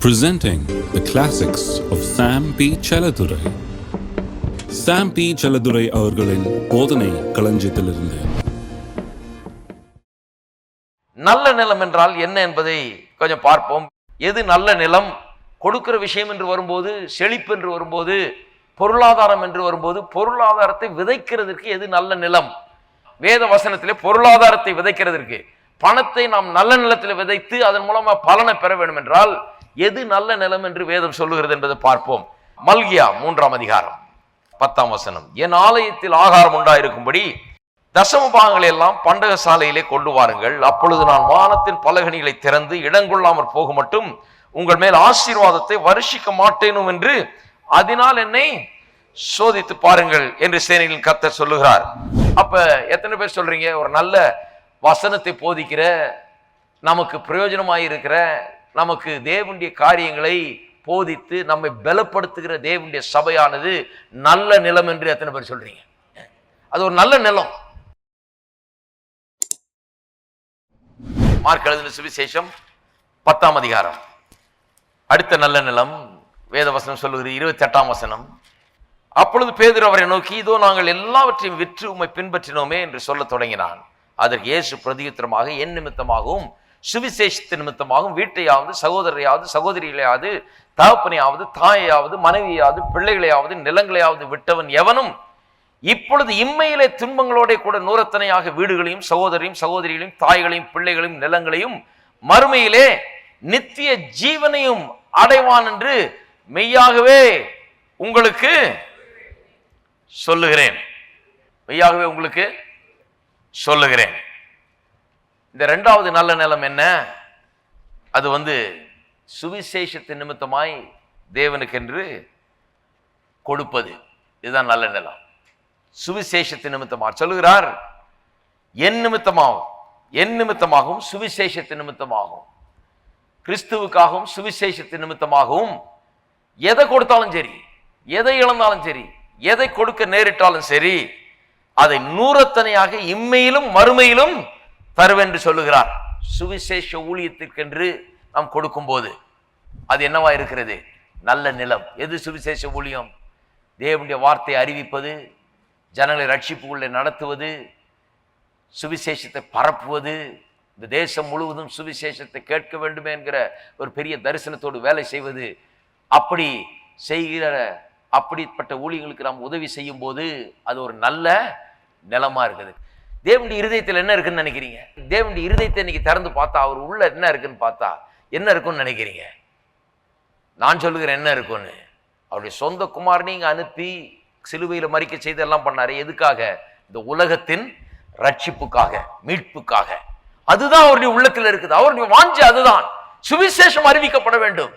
Presenting the classics of Sam P. Chaladurai. Sam P. Chaladurai அவர்களின் போதனை களஞ்சியத்திலிருந்து. நல்ல நிலம் என்றால் என்ன என்பதை கொஞ்சம் பார்ப்போம். எது நல்ல நிலம்? கொடுக்கிற விஷயம் என்று வரும்போது, செழிப்பு என்று வரும்போது, பொருளாதாரம் என்று வரும்போது, பொருளாதாரத்தை விதைக்கிறதுக்கு எது நல்ல நிலம்? வேத வசனத்திலே பொருளாதாரத்தை விதைக்கிறதற்கு, பணத்தை நாம் நல்ல நிலத்தில் விதைத்து அதன் மூலமா பலனை பெற வேண்டும் என்றால் எது நல்ல நிலம் என்று வேதம் சொல்லுகிறது என்பதை பார்ப்போம். மல்கியா 3ஆம் அதிகாரம் 10ஆம் வசனம். என் ஆலயத்தில் ஆகாரம் உண்டாயிருக்கும்படி தசம பாகங்களை எல்லாம் பண்டக சாலையிலே கொண்டு வாருங்கள். அப்பொழுது நான் வானத்தின் பலகணிகளை திறந்து இடங்கொள்ளாமற் போக மட்டும் உங்கள் மேல் ஆசீர்வாதத்தை வருஷிக்க மாட்டேனும் என்று அதனால் என்னை சோதித்து பாருங்கள் என்று சேனைகளின் கர்த்தர் சொல்லுகிறார். அப்ப எத்தனை பேர் சொல்றீங்க, ஒரு நல்ல வசனத்தை போதிக்கிற, நமக்கு பிரயோஜனமாயிருக்கிற, நமக்கு தேவனுடைய காரியங்களை போதித்து நம்மை பலப்படுத்துகிற தேவனுடைய சபையானது நல்ல நிலம் என்று எத்தனை பேர் சொல்றீங்க? அது ஒரு நல்ல நிலம். மார்க் எழுதின சுவிசேஷம் 10ஆம் அதிகாரம். அடுத்த நல்ல நிலம் வேத வசனம் சொல்லுகிற 28ஆம் வசனம். அப்பொழுது பேதுரு அவரை நோக்கி, இதோ நாங்கள் எல்லாவற்றையும் விற்று உம்மை பின்பற்றினோமே என்று சொல்ல தொடங்கினான். அதற்கு இயேசு பிரதியுத்தரமாக, என் நிமித்தமாகவும் சுவிசேஷத்தின் நிமித்தமாகவும் வீட்டையாவது சகோதரரையாவது சகோதரிகளையாவது தகப்பனையாவது தாயையாவது மனைவியாவது பிள்ளைகளையாவது நிலங்களையாவது விட்டவன் எவனும் இப்பொழுது இம்மையிலே துன்பங்களோட கூட நூறத்தனையாக வீடுகளையும் சகோதரையும் சகோதரிகளையும் தாய்களையும் பிள்ளைகளையும் நிலங்களையும் மறுமையிலே நித்திய ஜீவனையும் அடைவான் என்று மெய்யாகவே உங்களுக்கு சொல்லுகிறேன். மெய்யாகவே உங்களுக்கு சொல்லுகிறேன். இந்த இரண்டாவது நல்ல நிலம் என்ன? அது சுவிசேஷத்தின் நிமித்தமாய் தேவனுக்கென்று கொடுப்பது. இதுதான் நல்ல நிலம். சுவிசேஷத்தின் நிமித்தமாக சொல்லுகிறார், என் நிமித்தமாகவும் சுவிசேஷத்தின் நிமித்தமாகவும், கிறிஸ்துவுக்காகவும் சுவிசேஷத்தின் நிமித்தமாகவும் எதை கொடுத்தாலும் சரி, எதை இழந்தாலும் சரி, எதை கொடுக்க நேரிட்டாலும் சரி, அதை நூறத்தனையாக இம்மையிலும் மறுமையிலும் தருவென்று சொல்லுகிறார். சுவிசேஷ ஊழியத்திற்கென்று நாம் கொடுக்கும் போது அது என்னவா இருக்கிறது? நல்ல நிலம். எது சுவிசேஷ ஊழியம்? தேவனுடைய வார்த்தையை அறிவிப்பது, ஜனங்களை ரட்சிப்புக்குள்ளே நடத்துவது, சுவிசேஷத்தை பரப்புவது, இந்த தேசம் முழுவதும் சுவிசேஷத்தை கேட்க வேண்டுமே என்கிற ஒரு பெரிய தரிசனத்தோடு வேலை செய்வது. அப்படி செய்கிற அப்படிப்பட்ட ஊழியர்களுக்கு நாம் உதவி செய்யும் போது அது ஒரு நல்ல நிலமா இருக்குது. தேவனுடைய இருதயத்தில் என்ன இருக்குன்னு நினைக்கிறீங்க? தேவனுடைய இருதயத்தை இன்னைக்கு திறந்து பார்த்தா அவர் உள்ள என்ன இருக்குன்னு பார்த்தா என்ன இருக்குன்னு நினைக்கிறீங்க? நான் சொல்லுகிறேன் என்ன இருக்குன்னு. அவருடைய சொந்த குமாரனை இங்க அனுப்பி சிலுவையில் மரிக்க செய்து எல்லாம் பண்ணாரு. எதுக்காக? இந்த உலகத்தின் ரட்சிப்புக்காக, மீட்புக்காக. அதுதான் அவருடைய உள்ளத்தில் இருக்குது. அவருடைய வாஞ்சை அதுதான். சுவிசேஷம் அறிவிக்கப்பட வேண்டும்.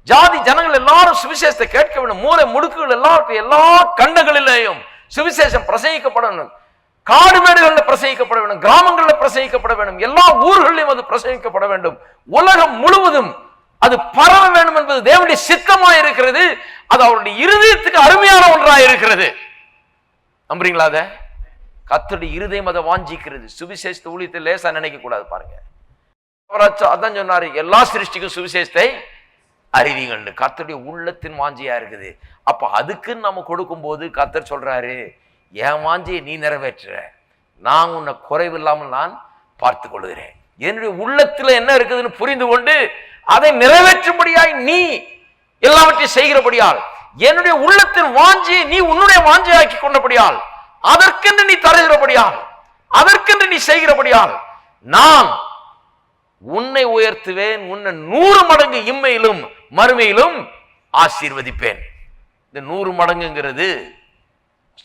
ஜாதி ஜனங்கள் எல்லாரும் சுவிசேஷத்தை கேட்க வேண்டும். மூலை முடுக்குகள் எல்லாருக்கும் எல்லா கண்டங்களிலேயும் சுவிசேஷம் பிரசங்கிக்கப்படணும். காடு மேடுகளில் பிரசங்கிக்கப்பட வேண்டும், கிராமங்களில் பிரசங்கிக்கப்பட வேண்டும், எல்லா ஊர்களிலும் அது பிரசங்கிக்கப்பட வேண்டும். உலகம் முழுவதும் அது பரவ வேண்டும் என்பது தேவனுடைய சித்தமாக இருக்கிறது. அது அவருடைய இருதயத்துக்கு அருமையான ஒன்றாக இருக்கிறது. நம்புறீங்களா? அத கர்த்தருடைய இருதயம் அதை வாஞ்சிக்கிறது. சுவிசேஷத்தை ஊழியத்தை லேசா நினைக்க கூடாது. பாருங்க, அதான் சொன்னாரு, எல்லா சிருஷ்டிக்கும் சுவிசேஷத்தை அறிவிங்கள். கர்த்தருடைய உள்ளத்தின் வாஞ்சியா இருக்குது. அப்ப அதுக்குன்னு நம்ம கொடுக்கும் போது கர்த்தர் சொல்றாரு, என் வாஞ்சியை நீ நிறைவேற்ற, நான் உன்னை குறைவில்லாமல் நான் பார்த்து கொள்கிறேன். என்னுடைய உள்ளத்துல என்ன இருக்குதுன்னு புரிந்து கொண்டு அதை நிறைவேற்றும்படியாய் நீ எல்லாவற்றையும் செய்கிறபடியால், என்னுடைய உள்ளத்தின் வாஞ்சியை நீ உன்னுடைய வாஞ்சியாக்கி கொண்டபடியால், அதற்கென்று நீ தருகிறபடியால், அதற்கென்று நீ செய்கிறபடியால், நான் உன்னை உயர்த்துவேன், உன்னை 100 மடங்கு இம்மையிலும் மறுமையிலும் ஆசீர்வதிப்பேன். இந்த 100 மடங்குங்கிறது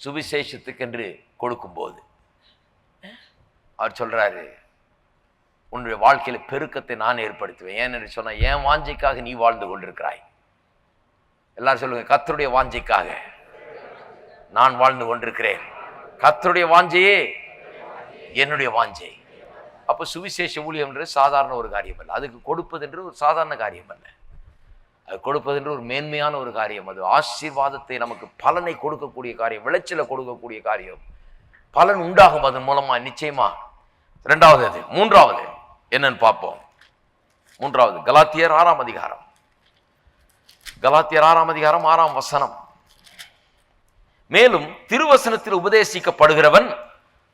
சுவிசேஷத்துக்கென்று கொடுக்கும் போது அவர் சொல்றாரு, உன்னுடைய வாழ்க்கையில பெருக்கத்தை நான் ஏற்படுத்துவேன். ஏன்னு சொன்னா, என் வாஞ்சைக்காக நீ வாழ்ந்து கொண்டிருக்கிறாய். எல்லாரும் சொல்லுங்க, கர்த்தருடைய வாஞ்சைக்காக நான் வாழ்ந்து கொண்டிருக்கிறேன். கர்த்தருடைய வாஞ்சையே என்னுடைய வாஞ்சை. அப்ப சுவிசேஷ ஊழியம் என்று சாதாரண ஒரு காரியம் அல்ல. அதுக்கு கொடுப்பது என்று ஒரு சாதாரண காரியம் அல்ல. அது கொடுப்பது என்று ஒரு மேன்மையான ஒரு காரியம். அது ஆசீர்வாதத்தை, நமக்கு பலனை கொடுக்கக்கூடிய காரியம், விளைச்சலை கொடுக்கக்கூடிய காரியம். பலன் உண்டாகும் அதன் மூலமா நிச்சயமா. இரண்டாவது. அது மூன்றாவது என்னன்னு பார்ப்போம். மூன்றாவது கலாத்தியர் 6ஆம் அதிகாரம் கலாத்தியர் 6ஆம் அதிகாரம் 6ஆம் வசனம். மேலும் திருவசனத்தில் உபதேசிக்கப்படுகிறவன்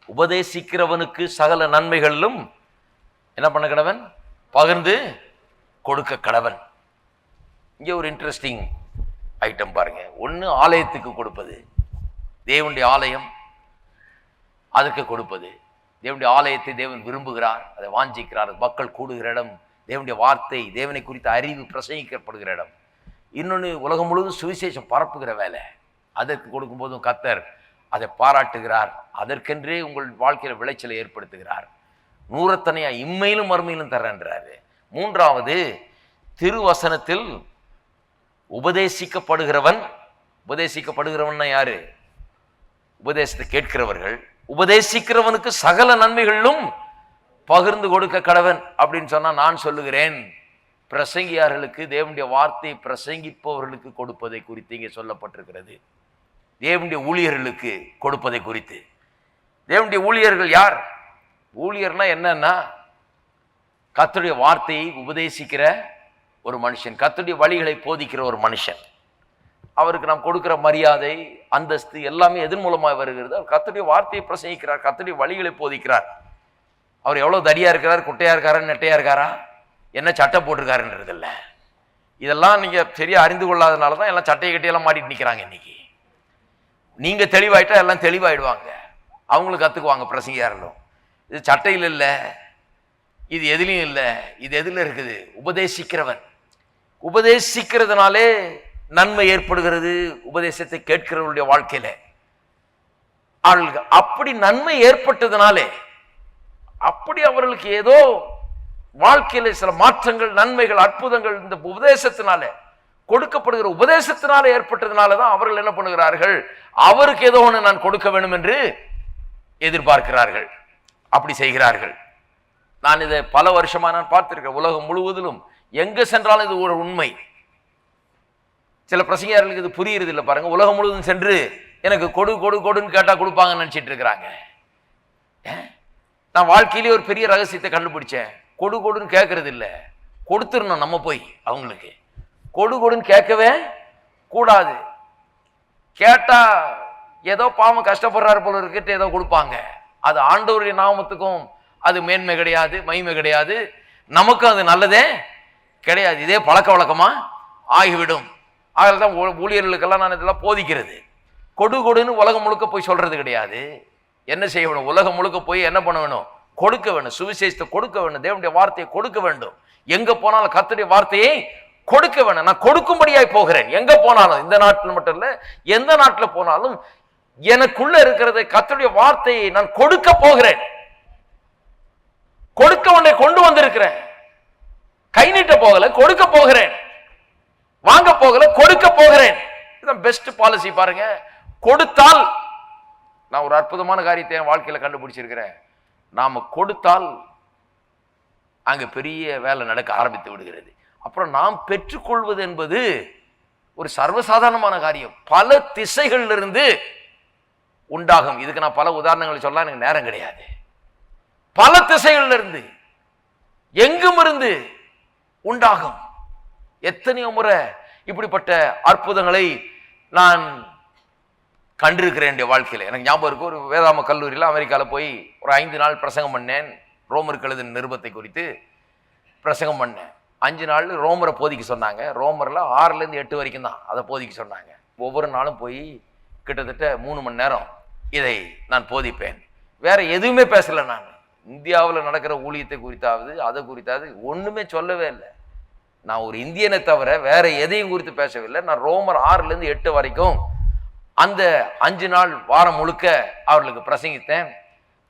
உபதேசிக்கிறவனுக்கு சகல நன்மைகளிலும் என்ன பண்ண கடவன்? பகிர்ந்து கொடுக்க கடவன். இங்கே ஒரு இன்ட்ரெஸ்டிங் ஐட்டம் பாருங்க. ஒன்று ஆலயத்துக்கு கொடுப்பது, தேவனுடைய ஆலயம், அதுக்கு கொடுப்பது. தேவனுடைய ஆலயத்தை தேவன் விரும்புகிறார், அதை வாஞ்சிக்கிறார். மக்கள் கூடுகிற இடம், தேவனுடைய வார்த்தை, தேவனை குறித்த அறிவு பிரசங்கிக்கப்படுகிற இடம். இன்னொன்று உலகம் முழுவதும் சுவிசேஷம் பரப்புகிற வேலை, அதற்கு கொடுக்கும்போதும் கர்த்தர் அதை பாராட்டுகிறார். அதற்கென்றே உங்கள் வாழ்க்கையில் விளைச்சலை ஏற்படுத்துகிறார். நூறத்தனையா இம்மையிலும் மறுமையிலும் தர்றன்றாரு. மூன்றாவது, திருவசனத்தில் உபதேசிக்கப்படுகிறவன். உபதேசிக்கப்படுகிறவன் யாரு? உபதேசத்தை கேட்கிறவர்கள். உபதேசிக்கிறவனுக்கு சகல நன்மைகளிலும் பகிர்ந்து கொடுக்க கடவன் அப்படின்னு சொன்னா, நான் சொல்லுகிறேன், பிரசங்கியார்களுக்கு, தேவனுடைய வார்த்தை பிரசங்கிப்பவர்களுக்கு கொடுப்பதை குறித்து இங்கே சொல்லப்பட்டிருக்கிறது. தேவனுடைய ஊழியர்களுக்கு கொடுப்பதை குறித்து. தேவனுடைய ஊழியர்கள் யார்? ஊழியர்னா என்னன்னா, கர்த்தருடைய வார்த்தையை உபதேசிக்கிற ஒரு மனுஷன், கர்த்தருடைய வழிகளை போதிக்கிற ஒரு மனுஷன். அவருக்கு நாம் கொடுக்கிற மரியாதை, அந்தஸ்து எல்லாமே எதன் மூலமாக வருகிறது? அவர் கர்த்தருடைய வார்த்தையை பிரசங்கிக்கிறார், கர்த்தருடைய வழிகளை போதிக்கிறார். அவர் எவ்வளோ தடியா இருக்கிறார், குட்டையா இருக்காரா, நெட்டையா இருக்காரா, என்ன சட்டை போட்டிருக்காருன்றது இல்லை. இதெல்லாம் நீங்க சரியா அறிந்து கொள்ளாதனால தான் எல்லாம் சட்டையை கட்டியெல்லாம் மாட்டிட்டு நிற்கிறாங்க. இன்னைக்கு நீங்க தெளிவாயிட்டா எல்லாம் தெளிவாயிடுவாங்க, அவங்களுக்கு கத்துக்குவாங்க. பிரசங்கியாரலும் இது சட்டையில் இல்லை, இது எதுலையும் இல்லை, இது எதுல இருக்குது? உபதேசிக்கிறவன். உபதேசிக்கிறதுனாலே நன்மை ஏற்படுகிறது உபதேசத்தை கேட்கிறவருடைய வாழ்க்கையில. அப்படி நன்மை ஏற்பட்டதுனாலே, அப்படி அவர்களுக்கு ஏதோ வாழ்க்கையில சில மாற்றங்கள், நன்மைகள், அற்புதங்கள் இந்த உபதேசத்தினால, கொடுக்கப்படுகிற உபதேசத்தினால ஏற்பட்டதுனாலதான் அவர்கள் என்ன பண்ணுகிறார்கள்? அவருக்கு ஏதோ ஒன்று நான் கொடுக்க வேண்டும் என்று எதிர்பார்க்கிறார்கள், அப்படி செய்கிறார்கள். நான் இதை பல வருஷமா நான் பார்த்திருக்கேன். உலகம் முழுவதிலும் எங்க சென்றாலும் இது ஒரு உண்மை. சில பிரசங்கியார்களுக்கு இது புரியுறது இல்லை பாருங்க. உலகம் முழுவதும் சென்று எனக்கு கொடு கொடு கொடுன்னு கேட்டா கொடுப்பாங்கன்னு நினைச்சிட்டு இருக்கிறாங்க. நான் வாழ்க்கையிலேயே ஒரு பெரிய ரகசியத்தை கண்டுபிடிச்சேன். கொடு கொடுன்னு கேட்கறது இல்லை, கொடுத்துடணும். நம்ம போய் அவங்களுக்கு கொடு கொடுன்னு கேட்கவே கூடாது. கேட்டா ஏதோ பாவம் கஷ்டப்படுறாரு போல இருக்கிட்டு ஏதோ கொடுப்பாங்க. அது ஆண்டவருடைய நாமத்துக்கும் அது மேன்மை கிடையாது, மகிமை கிடையாது, நமக்கும் அது நல்லதே கிடையாது. இதே பழக்க வழக்கமா ஆகிவிடும். அதில் தான் ஊழியர்களுக்கெல்லாம் நான் இதெல்லாம் போதிக்கிறது. கொடு கொடுன்னு உலகம் முழுக்க போய் சொல்றது கிடையாது. என்ன செய்ய வேணும்? உலகம் முழுக்க போய் என்ன பண்ண வேணும்? கொடுக்க வேண்டும். சுவிசேஷத்தை கொடுக்க வேண்டும், தேவனுடைய வார்த்தையை கொடுக்க வேண்டும். எங்க போனாலும் கர்த்தருடைய வார்த்தையை கொடுக்க வேண்டும். நான் கொடுக்கும்படியாய் போகிறேன். எங்க போனாலும், இந்த நாட்டில் மட்டும் இல்ல, எந்த நாட்டில் போனாலும் எனக்குள்ள இருக்கிறதை, கர்த்தருடைய வார்த்தையை நான் கொடுக்க போகிறேன். கொடுக்க உன்னை கொண்டு வந்திருக்கிறேன். கை நீட்ட போகல, கொடுக்க போகிறேன். வாங்க போகல, கொடுக்க போகிறேன். இதுதான் பெஸ்ட் பாலிசி பாருங்க. கொடுத்தால், நான் ஒரு அற்புதமான காரியத்தை என் வாழ்க்கையில கண்டுபிடிச்சிருக்கிறேன். நாம கொடுத்தால் அங்க பெரிய வேலை நடக்க ஆரம்பித்து விடுகிறது. அப்புறம் நாம் பெற்றுக்கொள்வது என்பது ஒரு சர்வசாதாரணமான காரியம். பல திசைகள்ல இருந்து உண்டாகும். இதுக்கு நான் பல உதாரணங்களை சொல்ல எனக்கு நேரம் கிடையாது. பல திசைகள்ல இருந்து, எங்கும் இருந்து உண்டாகும். எத்தனையோ முறை இப்படிப்பட்ட அற்புதங்களை நான் கண்டிருக்கிறேன் என் வாழ்க்கையில். எனக்கு ஞாபகம் இருக்கு, ஒரு வேதாம கல்லூரியில் அமெரிக்காவில் போய் ஒரு 5 நாள் பிரசங்கம் பண்ணேன். ரோமருக்கு எழுதின நிருபத்தை குறித்து பிரசங்கம் பண்ணேன். 5 நாள் ரோமரை போதிக்க சொன்னாங்க. ரோமரில் 6லேருந்து 8 வரைக்கும் தான் அதை போதிக்க சொன்னாங்க. ஒவ்வொரு நாளும் போய் கிட்டத்தட்ட 3 மணி நேரம் இதை நான் போதிப்பேன். வேற எதுவுமே பேசலை. நான் இந்தியாவில் நடக்கிற ஊழியத்தை குறித்தாவது அதை குறித்தாவது ஒன்றுமே சொல்லவே இல்லை. நான் ஒரு இந்தியனை தவிர வேற எதையும் குறித்து பேசவில்லை. நான் ரோமர் 6லேருந்து 8 வரைக்கும் அந்த 5 நாள் வாரம் முழுக்க அவர்களுக்கு பிரசங்கித்தேன்.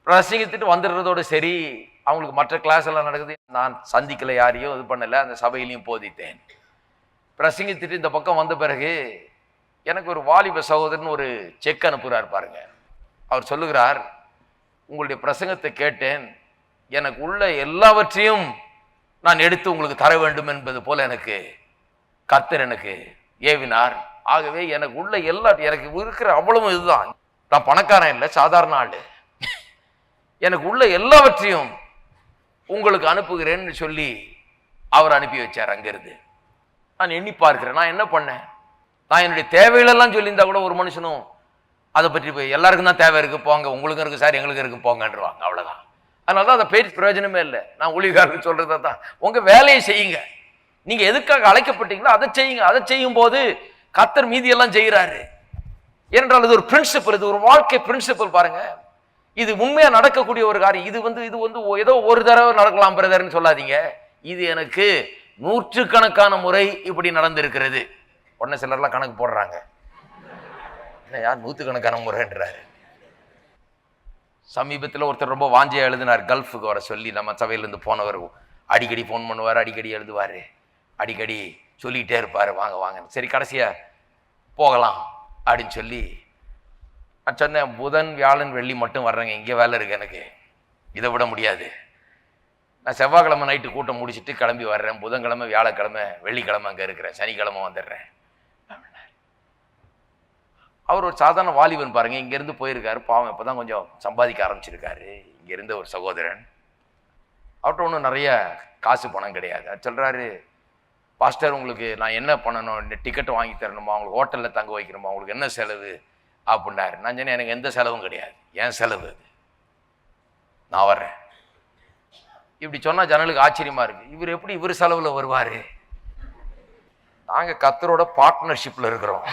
பிரசங்கித்துட்டு வந்துடுறதோடு சரி, அவங்களுக்கு மற்ற கிளாஸ் எல்லாம் நடக்குது, நான் சந்திக்கல, யாரையும் இது பண்ணலை, அந்த சபையிலையும் போதித்தேன். பிரசங்கித்துட்டு இந்த பக்கம் வந்த பிறகு எனக்கு ஒரு வாலிப சகோதரன் ஒரு செக் அனுப்புகிறார் பாருங்க. அவர் சொல்லுகிறார், உங்களுடைய பிரசங்கத்தை கேட்டேன், எனக்கு உள்ள எல்லாவற்றையும் நான் எடுத்து உங்களுக்கு தர வேண்டும் என்பது போல எனக்கு கர்த்தர் எனக்கு ஏவினார். ஆகவே எனக்கு உள்ள எனக்கு இருக்கிற அவ்வளவு இதுதான். நான் பணக்காரன் இல்லை, சாதாரண ஆளு. எனக்கு உள்ள எல்லாவற்றையும் உங்களுக்கு அனுப்புகிறேன்னு சொல்லி அவர் அனுப்பி வச்சார் அங்கிருந்து. நான் எண்ணி பார்க்கிறேன். நான் என்ன பண்ணேன்? நான் என்னுடைய தேவைகளெல்லாம் சொல்லியிருந்தா கூட ஒரு மனுஷனும் அதை பற்றி போய் எல்லாருக்கும் தான் தேவை இருக்கு போங்க, உங்களுக்கும் இருக்கு சார், எங்களுக்கு இருக்கு போங்கன்றவாங்க. அவ்வளவுதான். அதனால தான் அதை பேர் பிரயோஜனமே இல்லை. நான் ஊழியக்காரருக்கு சொல்றதை தான், உங்க வேலையை செய்யுங்க. நீங்க எதுக்காக அழைக்கப்பட்டீங்களோ அதை செய்யுங்க. அதை செய்யும் போது கர்த்தர் மீதியெல்லாம் செய்கிறாரு. ஏனென்றால் இது ஒரு பிரின்சிபல், இது ஒரு வாழ்க்கை பிரின்சிபல். பாருங்க, இது உண்மையா நடக்கக்கூடிய ஒரு காரியம். இது வந்து ஏதோ ஒரு தடவை நடக்கலாம் பிரதர்ன்னு சொல்லாதீங்க. இது எனக்கு நூற்றுக்கணக்கான முறை இப்படி நடந்திருக்கிறது. உடனே சிலர்லாம் கணக்கு போடுறாங்க, யார் நூற்றுக்கணக்கான முறைன்றாரு. சமீபத்தில் ஒருத்தர் ரொம்ப வாஞ்சியா எழுதினார், கல்ஃபுக்கு வர சொல்லி. நம்ம சபையிலேருந்து போனவர் அடிக்கடி ஃபோன் பண்ணுவார், அடிக்கடி எழுதுவார், அடிக்கடி சொல்லிகிட்டே இருப்பார், வாங்க வாங்க. சரி, கடைசியா போகலாம் அப்படின்னு சொல்லி நான் சொன்னேன், புதன் வியாழன் வெள்ளி மட்டும் வர்றேங்க, இங்கே வேலை இருக்கு எனக்கு, இதை விட முடியாது. நான் செவ்வாய்க்கிழமை நைட்டு கூட்டம் முடிச்சுட்டு கிளம்பி வர்றேன், புதன்கிழமை வியாழக்கிழமை வெள்ளிக்கிழமை அங்கே இருக்கிறேன், சனிக்கிழமை வந்துடுறேன். அவர் ஒரு சாதாரண வாலிபன் பாருங்க, இங்கேருந்து போயிருக்காரு, பாவம் இப்போதான் கொஞ்சம் சம்பாதிக்க ஆரம்பிச்சிருக்காரு. இங்கே இருந்த ஒரு சகோதரன், அவர்கிட்ட ஒன்றும் நிறைய காசு பணம் கிடையாது. அது சொல்கிறாரு, பாஸ்டர் உங்களுக்கு நான் என்ன பண்ணணும், டிக்கெட்டு வாங்கி தரணுமா, உங்களுக்கு ஹோட்டலில் தங்க வைக்கணுமா, உங்களுக்கு என்ன செலவு அப்படின்னாரு. நான் சொன்னேன், எனக்கு எந்த செலவும் கிடையாது, என் செலவு அது, நான் வர்றேன். இப்படி சொன்னா ஜனங்களுக்கு ஆச்சரியமா இருக்கு, இவர் எப்படி இவர் செலவுல வருவாரு? நாங்க கர்த்தரோட பார்ட்னர்ஷிப்ல இருக்கிறோம்,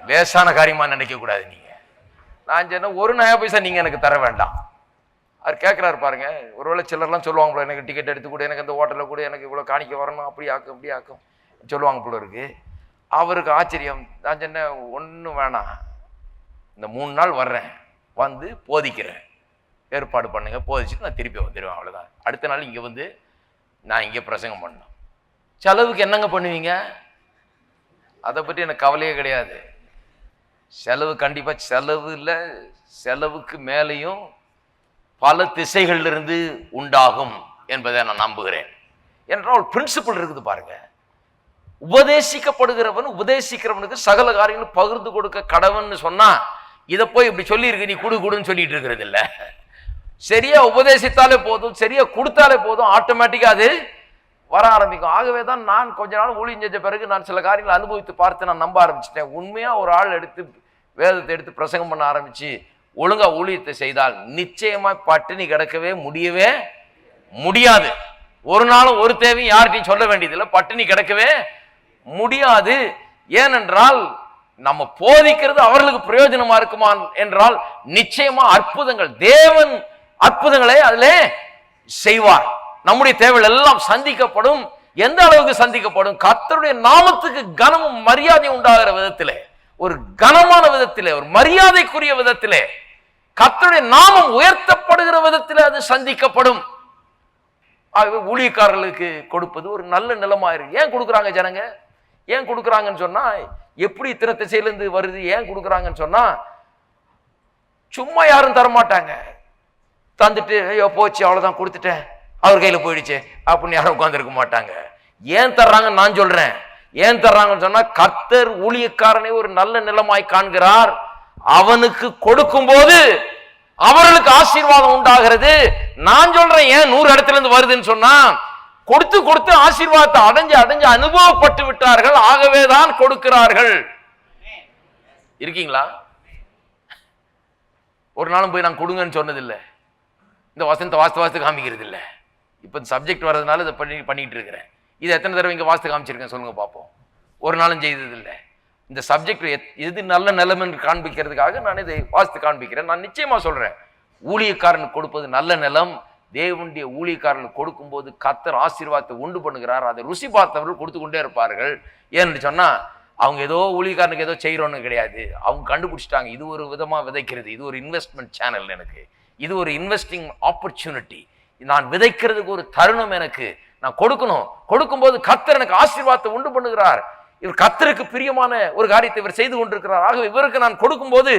லேசான காரியமா நினைக்க கூடாது நீங்க. நான் சொன்ன, ஒரு நயா பைசா நீங்க எனக்கு தர வேண்டாம். அவர் கேட்கிறாரு பாருங்க, ஒருவேளை சிலர்லாம் சொல்லுவாங்க போல, எனக்கு டிக்கெட் எடுத்து கூட, எனக்கு அந்த ஹோட்டலில் கூட, எனக்கு இவ்வளோ காணிக்க வரணும், அப்படி ஆக்கும் இப்படி ஆக்கும் சொல்லுவாங்க போல இருக்கு. அவருக்கு ஆச்சரியம். நான் சொன்னேன், ஒன்றும் வேணாம், இந்த 3 நாள் வர்றேன், வந்து போதிக்கிறேன், ஏற்பாடு பண்ணுங்க, போதிச்சுட்டு நான் திருப்பி வந்துடுவேன், அவ்வளோதான். அடுத்த நாள் இங்கே வந்து நான் இங்கே பிரசங்கம் பண்ணேன். செலவுக்கு என்னங்க பண்ணுவீங்க? அதை பற்றி எனக்கு கவலையே கிடையாது. செலவு கண்டிப்பாக செலவு இல்லை, செலவுக்கு மேலேயும் பல திசைகளிலிருந்து உண்டாகும் என்பதை நான் நம்புகிறேன். என்றால் ஒரு பிரின்சிபல் இருக்குது பாருங்க, உபதேசிக்கப்படுகிறவன் உபதேசிக்கிறவனுக்கு சகல காரியங்களும் பகிர்ந்து கொடுக்க கடவன்னு சொன்னா, இதை போய் இப்படி சொல்லி இருக்கு, நீ குடுன்னு சொல்லிட்டு இருக்கிறது இல்லை. சரியா உபதேசித்தாலே போதும், சரியா கொடுத்தாலே போதும், ஆட்டோமேட்டிக்கா அது வர ஆரம்பிக்கும். ஆகவே தான் நான் கொஞ்ச நாள் ஊழியம் செஞ்ச பிறகு நான் சில காரியங்களை அனுபவித்து பார்த்து நான் நம்ப ஆரம்பிச்சிட்டேன். உண்மையா ஒரு ஆள் எடுத்து வேதத்தை எடுத்து பிரசங்கம் பண்ண ஆரம்பிச்சு ஒழுங்கா ஊழியத்தை செய்தால் நிச்சயமா பட்டினி கிடக்கவே முடியவே முடியாது. ஒரு நாளும் ஒரு தேவையும் யார்கிட்டையும் சொல்ல வேண்டியதில்லை, பட்டினி கிடக்கவே முடியாது. ஏனென்றால் நம்ம போதிக்கிறது அவர்களுக்கு பிரயோஜனமா இருக்குமா என்றால் நிச்சயமா அற்புதங்கள், தேவன் அற்புதங்களை அதிலே செய்வார். நம்முடைய தேவைகள் எல்லாம் சந்திக்கப்படும். எந்த அளவுக்கு சந்திக்கப்படும்? கர்த்தருடைய நாமத்துக்கு கனமும் மரியாதை உண்டாகிற விதத்திலே, ஒரு கனமான விதத்திலே, ஒரு மரியாதைக்குரிய விதத்திலே, கர்த்தருடைய நாமம் உயர்த்தப்படுகிற விதத்திலே அது சந்திக்கப்படும். ஆகவே ஊழியக்காரர்களுக்கு கொடுப்பது ஒரு நல்ல நிலமாயிருக்கு. ஏன் கொடுக்குறாங்க ஜனங்க? ஏன் கொடுக்குறாங்கன்னு சொன்னா, எப்படி இத்தனை திசையிலிருந்து வருது, ஏன் கொடுக்குறாங்கன்னு சொன்னா, சும்மா யாரும் தரமாட்டாங்க. தந்துட்டு ஐயோ போச்சு அவ்வளவுதான் கொடுத்துட்டேன் அவர் கையில போயிடுச்சு அப்படின்னு யாரும் உட்கார்ந்துருக்க மாட்டாங்க. ஏன் தர்றாங்கன்னு நான் சொல்றேன். ஏன் தர்றாங்கன்னு சொன்னா, கர்த்தர் ஊழியக்காரனை ஒரு நல்ல நிலமாய் காண்கிறார். அவனுக்கு கொடுக்கும் போது அவர்களுக்கு ஆசீர்வாதம் உண்டாகிறது. நான் சொல்றேன், ஏன் 100 இடத்துல இருந்து வருதுன்னு சொன்னா, கொடுத்து கொடுத்து ஆசீர்வாதத்தை அடைஞ்சு அடைஞ்சு அனுபவப்பட்டு விட்டார்கள். ஆகவேதான் கொடுக்கிறார்கள். இருக்கீங்களா? ஒரு நாளும் போய் நான் கொடுங்கன்னு சொன்னதில்லை, இந்த வசனத்தை வாஸ்து காமிக்கிறது இல்லை. இப்போ சப்ஜெக்ட் வர்றதுனால இதை பண்ணிட்டு இருக்கிறேன். இது எத்தனை தடவை இங்கே வாஸ்து காமிச்சிருக்கேன் சொல்லுங்க பார்ப்போம். ஒரு நாளும் செய்தது இல்லை. இந்த சப்ஜெக்ட் எது நல்ல நிலம் காண்பிக்கிறதுக்காக நான் இதை வாஸ்து காண்பிக்கிறேன். நான் நிச்சயமா சொல்றேன், ஊழியக்காரனுக்கு கொடுப்பது நல்ல நிலம். தேவனுடைய ஊழியக்காரனுக்கு கொடுக்கும்போது கர்த்தர் ஆசீர்வாதத்தை உண்டு பண்ணுகிறார். அதை ருசி பார்த்தவர்கள் கொடுத்து கொண்டே இருப்பார்கள். ஏன்னு சொன்னா, அவங்க ஏதோ ஊழியக்காரனுக்கு ஏதோ செய்யறோன்னு கிடையாது. அவங்க கண்டுபிடிச்சிட்டாங்க, இது ஒரு விதமா விதைக்கிறது, இது ஒரு இன்வெஸ்ட்மெண்ட் சேனல், எனக்கு இது ஒரு இன்வெஸ்டிங் ஆப்பர்ச்சுனிட்டி, நான் விதைக்கிறதுக்கு ஒரு தருணம், எனக்கு நான் கொடுக்கணும். கொடுக்கும்போது கர்த்தர் எனக்கு ஆசீர்வாதத்தை உண்டு பண்ணுகிறார். இவர் கர்த்தருக்கு பிரியமான ஒரு காரியத்தை இவர் செய்து கொண்டிருக்கிறார். ஆக இவருக்கு நான் கொடுக்கும்போது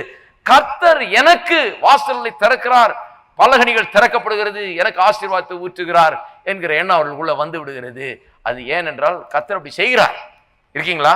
கர்த்தர் எனக்கு வாசல்களை திறக்கிறார், பலகணிகள் திறக்கப்படுகிறது, எனக்கு ஆசீர்வாதத்தை ஊற்றுகிறார் என்கிற எண்ணம் அவர்களுக்குள்ள வந்து விடுகிறது. அது ஏனென்றால் கர்த்தர் அப்படி செய்கிறார். இருக்கீங்களா?